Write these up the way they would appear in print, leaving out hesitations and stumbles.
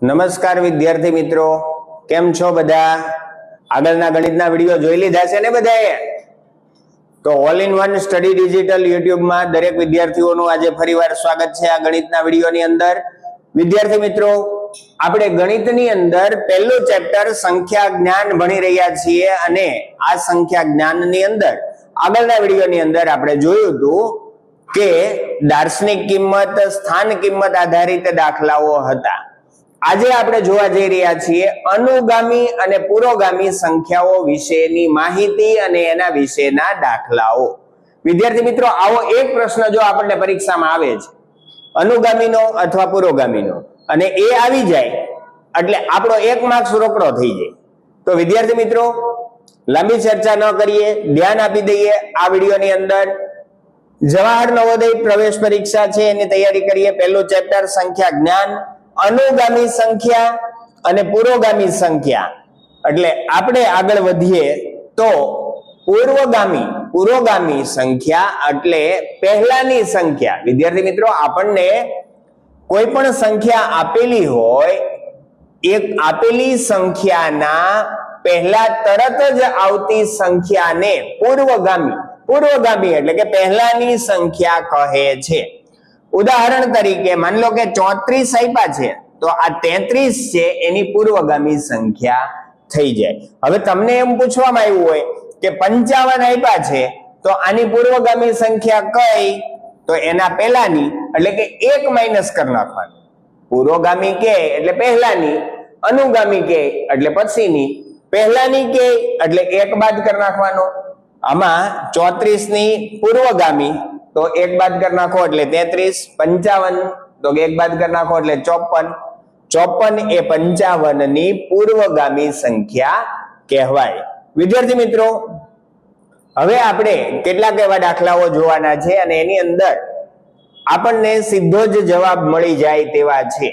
નમસ્કાર વિદ્યાર્થી મિત્રો, કેમ છો બધા? આગળના ગણિતના વિડીયો જોઈ લીધા છે ને બધાએ? તો all in one study digital યુટ્યુબમાં દરેક વિદ્યાર્થીઓનું આજે ફરીવાર સ્વાગત છે આ ગણિતના વિડીયોની અંદર. વિદ્યાર્થી મિત્રો, આપણે ગણિતની અંદર પહેલું ચેપ્ટર સંખ્યા જ્ઞાન ભણી રહ્યા છીએ અને આ સંખ્યા જ્ઞાનની અંદર આગળના વિડીયોની અંદર આપણે જોયું હતું કે દાર્શનિક કિંમત, સ્થાન કિંમત આધારિત દાખલાઓ હતા. આજે આપણે જોવા જઈ રહ્યા છીએ અનુગામી અને પુરોગામી સંખ્યાઓ વિશેની માહિતી અને એના વિશેના દાખલાઓ. વિદ્યાર્થી મિત્રો, આવો એક પ્રશ્ન જો આપણને પરીક્ષામાં આવે છે અનુગામીનો અથવા પુરોગામીનો અને એ આવી જાય એટલે આપણો 1 માર્ક્સ રોકડો થઈ જાય. તો વિદ્યાર્થી મિત્રો, લાંબી ચર્ચા ન કરીએ, ધ્યાન આપી દઈએ આ વિડીયોની અંદર. જવાહર નવોદય પ્રવેશ પરીક્ષા છે એની તૈયારી કરીએ. પહેલું ચેપ્ટર સંખ્યા જ્ઞાન, અનુગામી સંખ્યા અને પુરોગામી સંખ્યા. એટલે આપણે આગળ વધીએ તો પુરોગામી સંખ્યા એટલે પહેલાની સંખ્યા. વિદ્યાર્થી મિત્રો, આપણને કોઈ પણ સંખ્યા આપેલી હોય, એક આપેલી સંખ્યાના પહેલા તરત જ આવતી સંખ્યાને પૂર્વગામી એટલે કે પહેલાની સંખ્યા કહે છે. ઉદાહરણ તરીકે માની લો કે 34 આપ્યા છે તો આ 33 છે એની પૂર્વગામી સંખ્યા થઈ જાય. હવે તમને એમ પૂછવામાં આવ્યું હોય કે 55 આપ્યા છે તો આની પૂર્વગામી સંખ્યા કઈ? તો એના પહેલાની એટલે કે 1 માઈનસ કરી નાખવાનું. પૂર્વગામી કે એટલે પહેલાની, અનુગામી કે એટલે પછીની, પહેલાની કે એટલે 1 બાદ કરી નાખવાનો. આમાં 34 ની પૂર્વગામી તો 1 બાદ કરી નાખો એટલે 33, 55 તો 1 બાદ કરી નાખો એટલે 54 એ 55 ની પૂર્વગામી સંખ્યા કહેવાય. વિદ્યાર્થી મિત્રો, હવે આપણે કેટલાક એવા દાખલાઓ જોવાના છે અને એની અંદર આપણને સીધો જ જવાબ મળી જાય તેવા છે.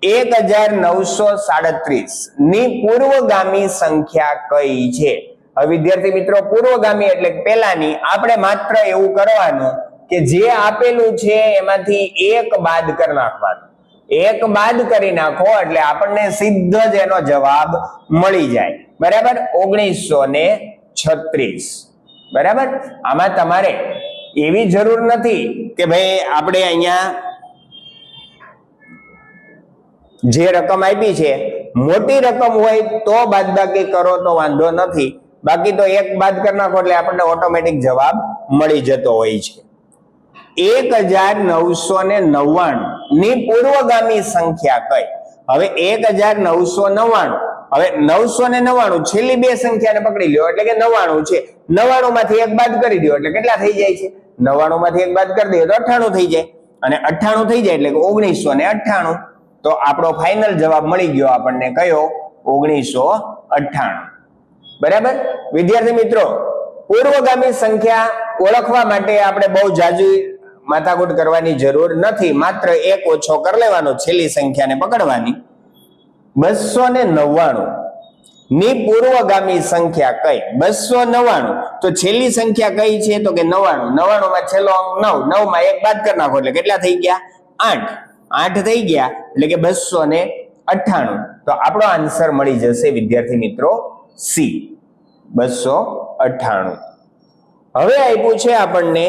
1937 ની પૂર્વગામી સંખ્યા કઈ છે? હવે વિદ્યાર્થી મિત્રો, પૂર્વગામી એટલે પહેલાની. આપણે માત્ર એવું કરવાનું કે જે આપેલું છે એમાંથી 1 બાદ કરી નાખવાનું. 1 બાદ કરી નાખો એટલે આપણને સીધો જ એનો જવાબ મળી જાય. બરાબર? 1936. બરાબર? આમાં તમારે એવી જરૂર નથી કે ભાઈ આપણે અહીંયા જે રકમ આપી છે મોટી રકમ હોય તો બાદબાકી કરો તો વાંધો નથી, બાકી તો 1 બાદ કરી નાખો એટલે આપણને ઓટોમેટિક જવાબ મળી જતો હોય છે. 1999 ની પૂર્વગામી સંખ્યા કઈ? હવે 1999, હવે 999 છેલ્લી બે સંખ્યાને પકડી લ્યો એટલે કે 99 છે. 99 માંથી 1 બાદ કરી દો એટલે કેટલા થઈ જાય છે? 99 માંથી 1 બાદ કરી દઈએ તો 98 થઈ જાય, અને 98 થઈ જાય એટલે કે 1998. તો આપણો ફાઇનલ જવાબ મળી ગયો આપણને, કયો? 1998. બરાબર? વિદ્યાર્થી મિત્રો, પૂર્વગામી સંખ્યા ઓળખવા માટે આપણે બહુ જાજી માથાકૂટ કરવાની જરૂર નથી. માત્ર 1 ઓછો કરી લેવાનો, છેલ્લી સંખ્યાને પકડવાની. 299 ની પૂર્વગામી સંખ્યા કઈ? 299 તો છેલ્લી સંખ્યા કઈ છે? તો કે 99 માં છેલ્લો અંક 9, 9 માં 1 બાદ કરી નાખો એટલે કેટલા થઈ ગયા? 8 થઈ ગયા એટલે કે 298. તો આપણો આન્સર મળી જશે વિદ્યાર્થી મિત્રો સી, 298. હવે આપ્યું છે આપણને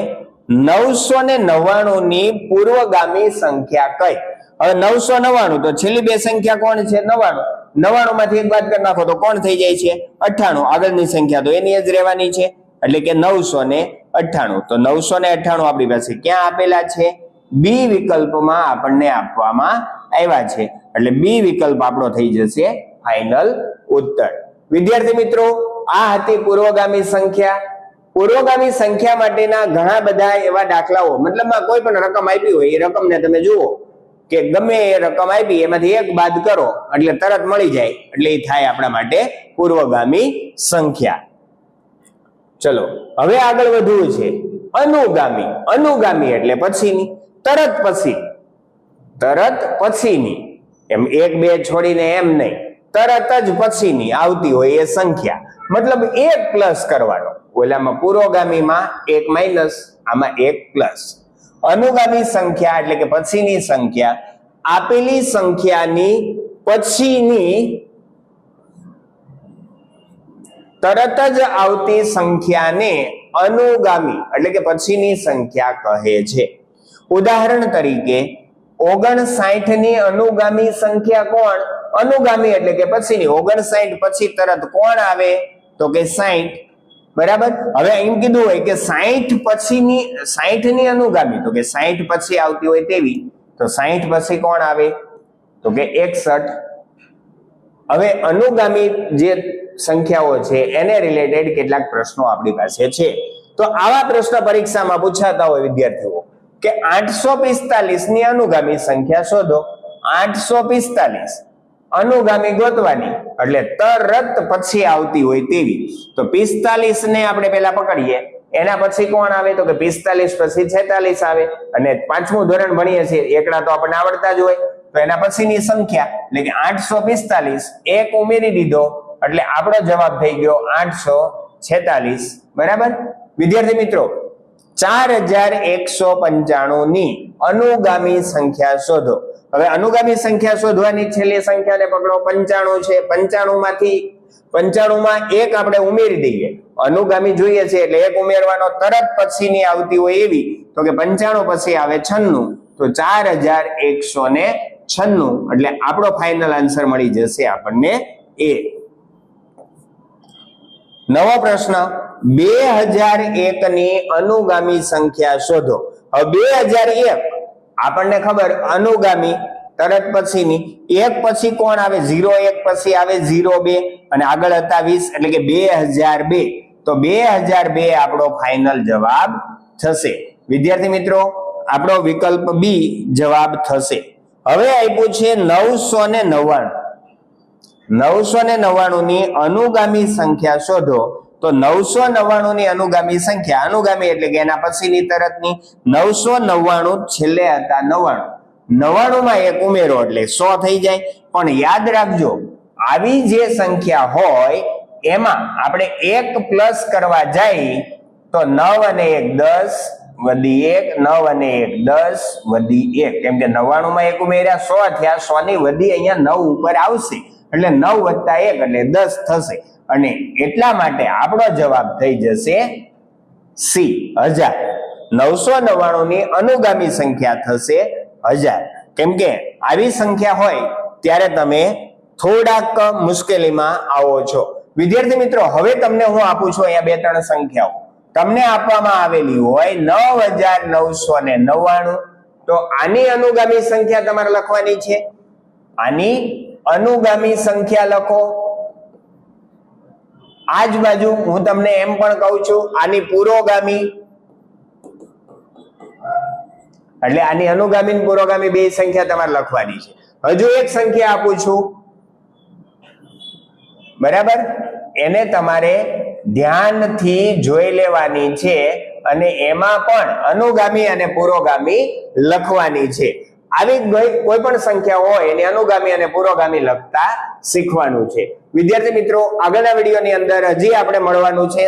999 ની પૂર્વગામી સંખ્યા કઈ? હવે 999 તો છેલ્લી બે સંખ્યા કોણ છે? 99 માંથી 1 બાદ કરી નાખો તો કોણ થઈ જાય છે? 98. આગળની સંખ્યા તો એની જ રહેવાની છે એટલે કે 998. તો 998 આપણી પાસે ક્યાં આપેલા છે? બી વિકલ્પમાં આપણને આપવામાં આવ્યા છે એટલે બી વિકલ્પ આપણો થઈ જશે ફાઇનલ ઉત્તર. વિદ્યાર્થી મિત્રો, આ હતી પૂર્વગામી સંખ્યા. પૂર્વગામી સંખ્યા માટેના ઘણા બધા એવા દાખલાઓ, મતલબમાં કોઈ પણ રકમ આપી હોય એ રકમને તમે જુઓ કે ગમે એ રકમ આપી એમાંથી 1 બાદ કરો એટલે તરત મળી જાય એટલે એ થાય આપણા માટે પૂર્વગામી સંખ્યા. ચલો હવે આગળ વધવું છે અનુગામી એટલે પછીની, તરત પછીની. એમ 1 2 છોડીને એમ નહીં, તરત જ પછીની આવતી હોય એ સંખ્યા. મતલબ 1 પ્લસ કરવાનો. ઓલામાં પુરોગામીમાં 1 માઇનસ, આમાં 1 પ્લસ. અનુગામી સંખ્યા એટલે કે પછીની સંખ્યા આપેલી સંખ્યાની પછીની તરત જ આવતી સંખ્યાને અનુગામી એટલે કે પછીની સંખ્યા કહે છે. ઉદાહરણ તરીકે 59 ની અનુગામી સંખ્યા કોણ? અનુગામી એટલે કે પછીની. 59 પછી તરત કોણ આવે? તો કે 60. બરાબર. હવે એમ કીધું હોય કે 60 પછીની 60 ની અનુગામી, તો કે 60 પછી આવતી હોય તેવી, તો 60 પછી કોણ આવે? તો કે 61. હવે અનુગામી જે સંખ્યાઓ છે એને રિલેટેડ કેટલાક પ્રશ્નો આપણી પાસે છે. તો આવા પ્રશ્ન પરીક્ષામાં પૂછાતા હોય વિદ્યાર્થીઓ કે 845 ની અનુગામી સંખ્યા શોધો. 845 અનુગામી ગોતવાની એટલે તરત પછી આવતી હોય તેવી. તો 45 ને આપણે પહેલા પકડીએ, એના પછી કોણ આવે? તો કે 45 પછી 46 આવે. અને 5મું ધોરણ ભણીએ છીએ, એકડા તો આપણને આવડતા જ હોય, તો એના પછીની સંખ્યા એટલે કે 845 એક ઉમેરી દીધો એટલે આપણો જવાબ થઈ ગયો 846. બરાબર. વિદ્યાર્થી મિત્રો, 4195 ની અનુગામી સંખ્યા શોધો. હવે અનુગામી સંખ્યા શોધવાની છેલ્લી સંખ્યાને પકડો. 95 છે. 95 માંથી 95 માં એક આપણે ઉમેરી દઈએ. અનુગામી જોઈએ છે એટલે એક ઉમેરવાનો, તરત પછીની આવતી હોય એવી, તો કે 95 પછી આવે 96, તો 4196 એટલે આપણો ફાઇનલ આન્સર મળી જશે આપણને એ. નવો પ્રશ્ન, 2001 ની અનુગામી સંખ્યા શોધો. હવે 2001 આપણને ખબર અનુગામી તરત પછીની, એક પછી કોણ આવે? 01 પછી આવે 02 અને આગળ હતા 20 એટલે કે 2002. તો 2002 આપણો ફાઇનલ જવાબ થશે. વિદ્યાર્થી મિત્રો, આપણો વિકલ્પ બી જવાબ થશે. હવે આપ્યું છે 999. 999 ની અનુગામી સંખ્યા શોધો. તો 999 ની અનુગામી સંખ્યા, અનુગામી એટલે કે એના પછીની તરતની, 999 છેલ્લે હતા 99. 99 માં એક ઉમેરો એટલે 100 થઈ જાય. પણ યાદ રાખજો, આવી જે સંખ્યા હોય એમાં આપણે એક પ્લસ કરવા જાય તો 9 અને 1 10 વધી 1, 9 અને 1 10 વધી 1. કેમ કે 99 માં એક ઉમેર્યા 100 થયા, 100 ની વધી અહીંયા 9 ઉપર આવશે એટલે 9 વત્તા 1 એટલે 10 થશે. અને એટલા માટે આપણો જવાબ થઈ જશે સી, 1000. 999 ની અનુગામી સંખ્યા થશે 1000. કેમ કે આવી સંખ્યા હોય ત્યારે તમે થોડાક મુશ્કેલીમાં આવો છો. વિદ્યાર્થી મિત્રો, હવે તમને હું આપું છું અહીંયા 2-3 સંખ્યાઓ તમને આપવામાં આવેલી હોય 9999. તો આની અનુગામી સંખ્યા તમારે લખવાની છે. આની અનુગામી સંખ્યા લખો. આજ બાજુ હું તમને એમ પણ કહું છું આની પુરોગામી, એટલે આની અનુગામી અને પુરોગામી બે સંખ્યા તમારે લખવાની છે. હજુ એક સંખ્યા આપું છું, બરાબર, એને તમારે ધ્યાનથી જોઈ લેવાની છે અને એમાં પણ અનુગામી અને પુરોગામી લખવાની છે. આવી કોઈ પણ સંખ્યા હોય એની અનુગામી અને પુરોગામી લખતા શીખવાનું છે. વિદ્યાર્થી મિત્રો, આગળના વિડીયોની અંદર હજી આપણે મળવાનું છે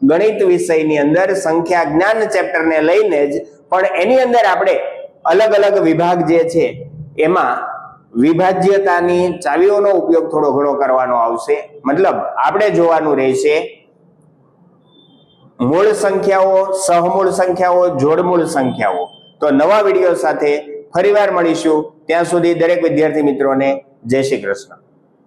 ગણિત વિષયની અંદર સંખ્યા જ્ઞાન ચેપ્ટરને લઈને જ, પણ એની અંદર આપણે અલગ અલગ વિભાગ જે છે એમાં વિભાજ્યતાની ચાવીઓનો ઉપયોગ થોડો ઘણો કરવાનો આવશે. મતલબ આપણે જોવાનું રહેશે મૂળ સંખ્યાઓ, સહમૂળ સંખ્યાઓ, જોડમૂળ સંખ્યાઓ. તો નવા વિડીયો સાથે ફરીવાર મળીશું. ત્યાં સુધી દરેક વિદ્યાર્થી મિત્રોને જય શ્રી કૃષ્ણ.